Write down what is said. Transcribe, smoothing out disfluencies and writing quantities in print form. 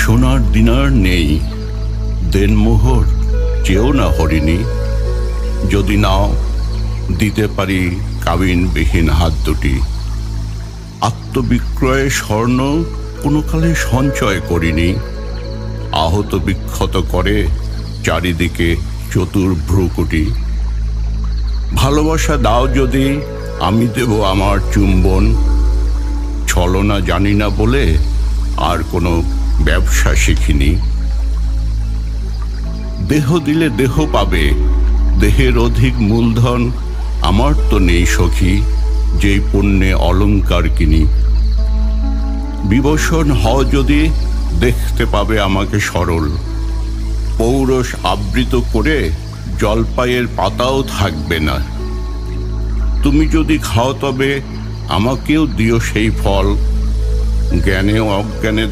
সোনার দিনার নেই, দেনমোহর চেয়েও না হরিণী। যদি নাও দিতে পারি কাবিনবিহীন হাত দুটি। আত্মবিক্রয়ে স্বর্ণ কোনো কালে সঞ্চয় করিনি। আহত বিক্ষত করে চারিদিকে চতুর ভ্রুকুটি। ভালোবাসা দাও যদি, আমি দেব আমার চুম্বন। ছলনা জানি না বলে আর কোনো ব্যবসা শিখিনি। দেহ দিলে দেহ পাবে, দেহের অধিক মূলধন আমার তো নেই সখী, যেই পুণ্যে অলংকার কিনি। বিবশন হও যদি, দেখতে পাবে আমাকে সরল। পৌরষ আবৃত করে জলপাইয়ের পাতাও থাকবে না। তুমি যদি খাও তবে আমাকেও দিও সেই ফল। জ্ঞানে অজ্ঞানে